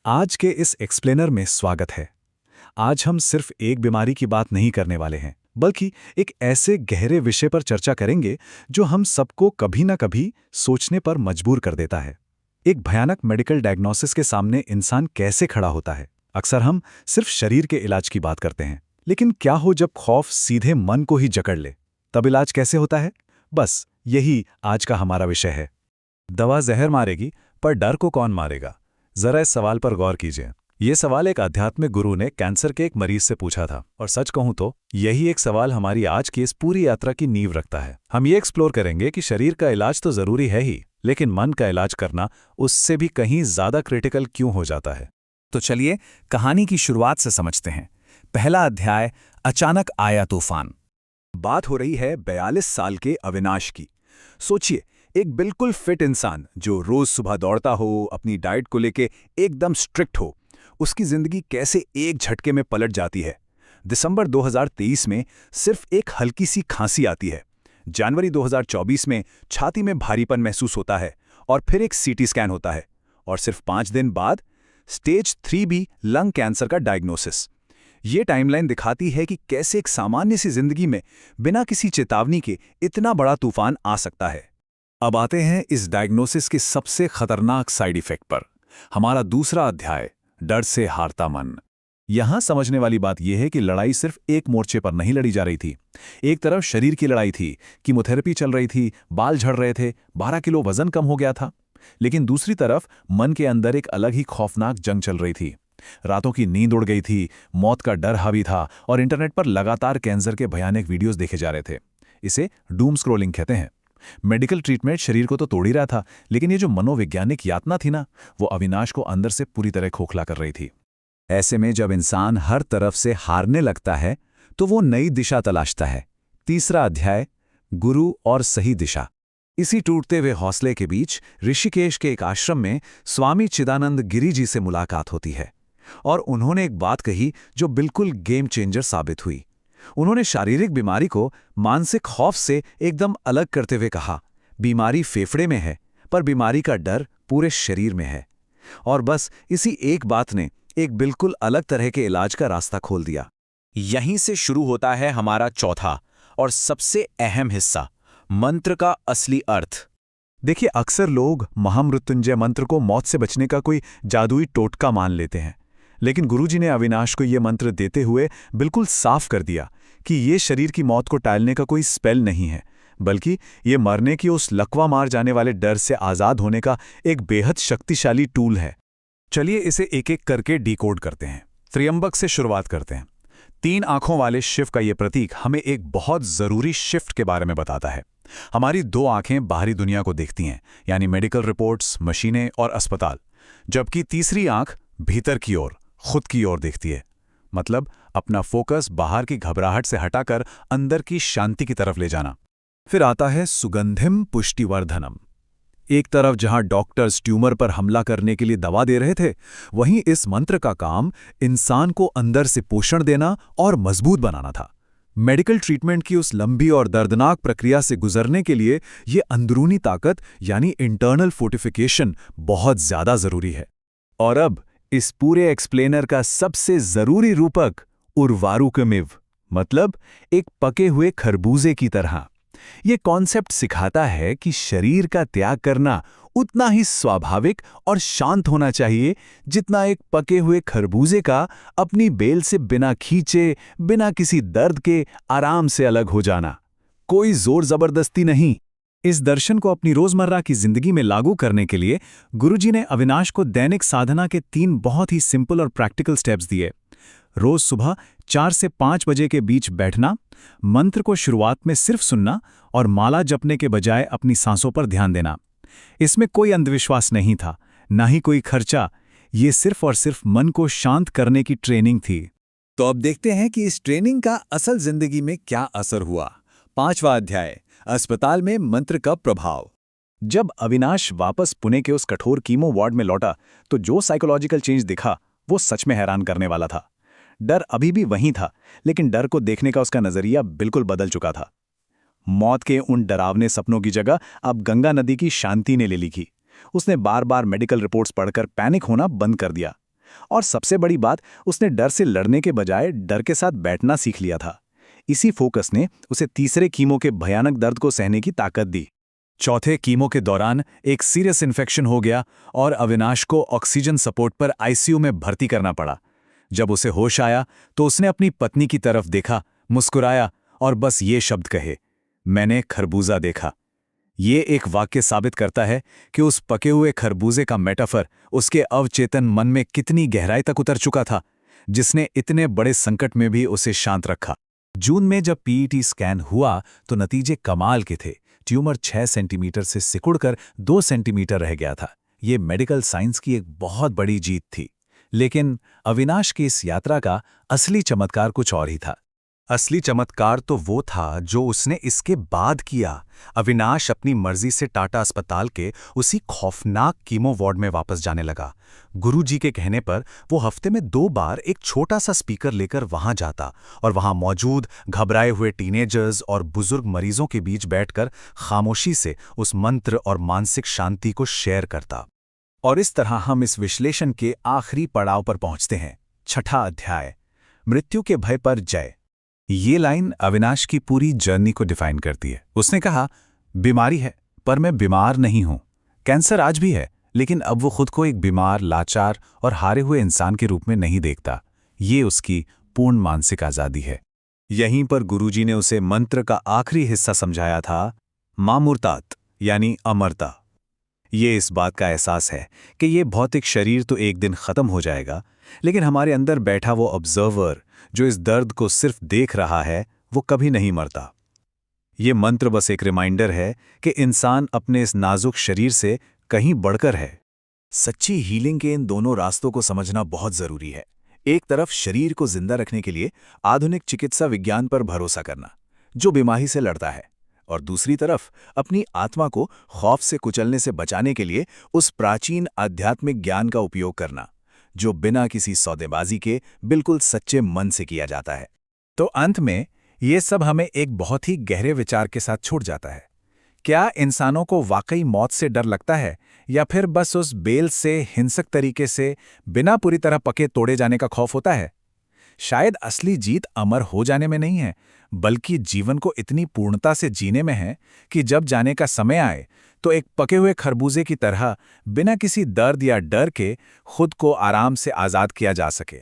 आज के इस एक्सप्लेनर में स्वागत है। आज हम सिर्फ एक बीमारी की बात नहीं करने वाले हैं, बल्कि एक ऐसे गहरे विषय पर चर्चा करेंगे जो हम सबको कभी ना कभी सोचने पर मजबूर कर देता है। एक भयानक मेडिकल डायग्नोसिस के सामने इंसान कैसे खड़ा होता है। अक्सर हम सिर्फ शरीर के इलाज की बात करते हैं, लेकिन क्या हो जब खौफ सीधे मन को ही जकड़ ले? तब इलाज कैसे होता है? बस यही आज का हमारा विषय है। दवा जहर मारेगी, पर डर को कौन मारेगा? जरा इस सवाल पर गौर कीजिए। ये सवाल एक आध्यात्मिक गुरु ने कैंसर के एक मरीज से पूछा था, और सच कहूं तो यही एक सवाल हमारी आज की इस पूरी यात्रा की नींव रखता है। हम ये एक्सप्लोर करेंगे कि शरीर का इलाज तो जरूरी है ही, लेकिन मन का इलाज करना उससे भी कहीं ज्यादा क्रिटिकल क्यों हो जाता है। तो चलिए कहानी की शुरुआत से समझते हैं। पहला अध्याय, अचानक आया तूफान। बात हो रही है 42 साल के अविनाश की। सोचिए, एक बिल्कुल फिट इंसान जो रोज सुबह दौड़ता हो, अपनी डाइट को लेके एकदम स्ट्रिक्ट हो, उसकी जिंदगी कैसे एक झटके में पलट जाती है। दिसंबर 2023 में सिर्फ एक हल्की सी खांसी आती है। जनवरी 2024 में छाती में भारीपन महसूस होता है और फिर एक सीटी स्कैन होता है, और सिर्फ 5 दिन बाद स्टेज 3B लंग कैंसर का डायग्नोसिस। ये टाइमलाइन दिखाती है कि कैसे एक सामान्य सी जिंदगी में बिना किसी चेतावनी के इतना बड़ा तूफान आ सकता है। अब आते हैं इस डायग्नोसिस के सबसे खतरनाक साइड इफेक्ट पर। हमारा दूसरा अध्याय, डर से हारता मन। यहां समझने वाली बात यह है कि लड़ाई सिर्फ एक मोर्चे पर नहीं लड़ी जा रही थी। एक तरफ शरीर की लड़ाई थी, कीमोथेरेपी चल रही थी, बाल झड़ रहे थे, 12 किलो वजन कम हो गया था। लेकिन दूसरी तरफ मन के अंदर एक अलग ही खौफनाक जंग चल रही थी। रातों की नींद उड़ गई थी, मौत का डर हावी था, और इंटरनेट पर लगातार कैंसर के भयानक वीडियोस देखे जा रहे थे। इसे डूम स्क्रॉलिंग कहते हैं। मेडिकल ट्रीटमेंट शरीर को तो तोड़ ही रहा था, लेकिन ये जो मनोवैज्ञानिक यातना थी ना, वो अविनाश को अंदर से पूरी तरह खोखला कर रही थी। ऐसे में जब इंसान हर तरफ से हारने लगता है, तो वो नई दिशा तलाशता है। तीसरा अध्याय, गुरु और सही दिशा। इसी टूटते हुए हौसले के बीच ऋषिकेश के एक आश्रम में स्वामी चिदानंद गिरी जी से मुलाकात होती है, और उन्होंने एक बात कही जो बिल्कुल गेम चेंजर साबित हुई। उन्होंने शारीरिक बीमारी को मानसिक खौफ से एकदम अलग करते हुए कहा, बीमारी फेफड़े में है, पर बीमारी का डर पूरे शरीर में है। और बस इसी एक बात ने एक बिल्कुल अलग तरह के इलाज का रास्ता खोल दिया। यहीं से शुरू होता है हमारा चौथा और सबसे अहम हिस्सा, मंत्र का असली अर्थ। देखिए, अक्सर लोग महामृत्युंजय मंत्र को मौत से बचने का कोई जादुई टोटका मान लेते हैं, लेकिन गुरुजी ने अविनाश को यह मंत्र देते हुए बिल्कुल साफ कर दिया कि ये शरीर की मौत को टालने का कोई स्पेल नहीं है, बल्कि ये मरने की उस लकवा मार जाने वाले डर से आज़ाद होने का एक बेहद शक्तिशाली टूल है। चलिए इसे एक एक करके डिकोड करते हैं। त्र्यंबक से शुरुआत करते हैं। 3 आंखों वाले शिव का ये प्रतीक हमें एक बहुत ज़रूरी शिफ्ट के बारे में बताता है। हमारी 2 आंखें बाहरी दुनिया को देखती हैं, यानी मेडिकल रिपोर्ट्स, मशीनें और अस्पताल, जबकि तीसरी आंख भीतर की ओर, खुद की ओर देखती है। मतलब अपना फोकस बाहर की घबराहट से हटाकर अंदर की शांति की तरफ ले जाना। फिर आता है सुगंधिम पुष्टिवर्धनम। एक तरफ जहां डॉक्टर्स ट्यूमर पर हमला करने के लिए दवा दे रहे थे, वहीं इस मंत्र का काम इंसान को अंदर से पोषण देना और मजबूत बनाना था। मेडिकल ट्रीटमेंट की उस लंबी और दर्दनाक प्रक्रिया से गुजरने के लिए ये अंदरूनी ताकत यानी इंटरनल फोर्टिफिकेशन बहुत ज्यादा जरूरी है। और अब इस पूरे एक्सप्लेनर का सबसे जरूरी रूपक, उर्वारुकमिव, मतलब एक पके हुए खरबूजे की तरह। ये कॉन्सेप्ट सिखाता है कि शरीर का त्याग करना उतना ही स्वाभाविक और शांत होना चाहिए जितना एक पके हुए खरबूजे का अपनी बेल से बिना खींचे, बिना किसी दर्द के आराम से अलग हो जाना। कोई जोर जबरदस्ती नहीं। इस दर्शन को अपनी रोजमर्रा की जिंदगी में लागू करने के लिए गुरुजी ने अविनाश को दैनिक साधना के 3 बहुत ही सिंपल और प्रैक्टिकल स्टेप्स दिए। रोज सुबह 4 से 5 बजे के बीच बैठना, मंत्र को शुरुआत में सिर्फ सुनना और माला जपने के बजाय अपनी सांसों पर ध्यान देना। इसमें कोई अंधविश्वास नहीं था, ना ही कोई खर्चा। ये सिर्फ और सिर्फ मन को शांत करने की ट्रेनिंग थी। तो अब देखते हैं कि इस ट्रेनिंग का असल जिंदगी में क्या असर हुआ। 5वां अध्याय, अस्पताल में मंत्र का प्रभाव। जब अविनाश वापस पुणे के उस कठोर कीमो वार्ड में लौटा, तो जो साइकोलॉजिकल चेंज दिखा वो सच में हैरान करने वाला था। डर अभी भी वहीं था, लेकिन डर को देखने का उसका नजरिया बिल्कुल बदल चुका था। मौत के उन डरावने सपनों की जगह अब गंगा नदी की शांति ने ले ली थी। उसने बार बार मेडिकल रिपोर्ट्स पढ़कर पैनिक होना बंद कर दिया। और सबसे बड़ी बात, उसने डर से लड़ने के बजाय डर के साथ बैठना सीख लिया था। इसी फोकस ने उसे तीसरे कीमो के भयानक दर्द को सहने की ताकत दी। चौथे कीमो के दौरान एक सीरियस इन्फेक्शन हो गया और अविनाश को ऑक्सीजन सपोर्ट पर आईसीयू में भर्ती करना पड़ा। जब उसे होश आया तो उसने अपनी पत्नी की तरफ देखा, मुस्कुराया और बस ये शब्द कहे, मैंने खरबूजा देखा। ये एक वाक्य साबित करता है कि उस पके हुए खरबूजे का मेटाफर उसके अवचेतन मन में कितनी गहराई तक उतर चुका था, जिसने इतने बड़े संकट में भी उसे शांत रखा। जून में जब पीईटी स्कैन हुआ तो नतीजे कमाल के थे। ट्यूमर 6 सेंटीमीटर से सिकुड़कर 2 सेंटीमीटर रह गया था। ये मेडिकल साइंस की एक बहुत बड़ी जीत थी। लेकिन अविनाश की इस यात्रा का असली चमत्कार कुछ और ही था। असली चमत्कार तो वो था जो उसने इसके बाद किया। अविनाश अपनी मर्जी से टाटा अस्पताल के उसी खौफनाक कीमो वार्ड में वापस जाने लगा। गुरुजी के कहने पर वो हफ्ते में 2 बार एक छोटा सा स्पीकर लेकर वहां जाता और वहां मौजूद घबराए हुए टीनेजर्स और बुजुर्ग मरीजों के बीच बैठकर खामोशी से उस मंत्र और मानसिक शांति को शेयर करता। और इस तरह हम इस विश्लेषण के आखिरी पड़ाव पर पहुंचते हैं। 6ठा अध्याय, मृत्यु के भय पर जय। ये लाइन अविनाश की पूरी जर्नी को डिफाइन करती है। उसने कहा, बीमारी है पर मैं बीमार नहीं हूं। कैंसर आज भी है, लेकिन अब वो खुद को एक बीमार, लाचार और हारे हुए इंसान के रूप में नहीं देखता। ये उसकी पूर्ण मानसिक आज़ादी है। यहीं पर गुरुजी ने उसे मंत्र का आखिरी हिस्सा समझाया था, मामूर्तात यानी अमरता। ये इस बात का एहसास है कि ये भौतिक शरीर तो एक दिन खत्म हो जाएगा, लेकिन हमारे अंदर बैठा वो ऑब्जर्वर जो इस दर्द को सिर्फ देख रहा है, वो कभी नहीं मरता। ये मंत्र बस एक रिमाइंडर है कि इंसान अपने इस नाजुक शरीर से कहीं बढ़कर है। सच्ची हीलिंग के इन दोनों रास्तों को समझना बहुत जरूरी है। एक तरफ शरीर को जिंदा रखने के लिए आधुनिक चिकित्सा विज्ञान पर भरोसा करना, जो बीमारी से लड़ता है, और दूसरी तरफ अपनी आत्मा को खौफ से कुचलने से बचाने के लिए उस प्राचीन आध्यात्मिक ज्ञान का उपयोग करना, जो बिना किसी सौदेबाजी के बिल्कुल सच्चे मन से किया जाता है। तो अंत में ये सब हमें एक बहुत ही गहरे विचार के साथ छूट जाता है। क्या इंसानों को वाकई मौत से डर लगता है, या फिर बस उस बेल से हिंसक तरीके से बिना पूरी तरह पके तोड़े जाने का खौफ होता है? शायद असली जीत अमर हो जाने में नहीं है, बल्कि जीवन को इतनी पूर्णता से जीने में है कि जब जाने का समय आए तो एक पके हुए खरबूजे की तरह बिना किसी दर्द या डर के खुद को आराम से आज़ाद किया जा सके।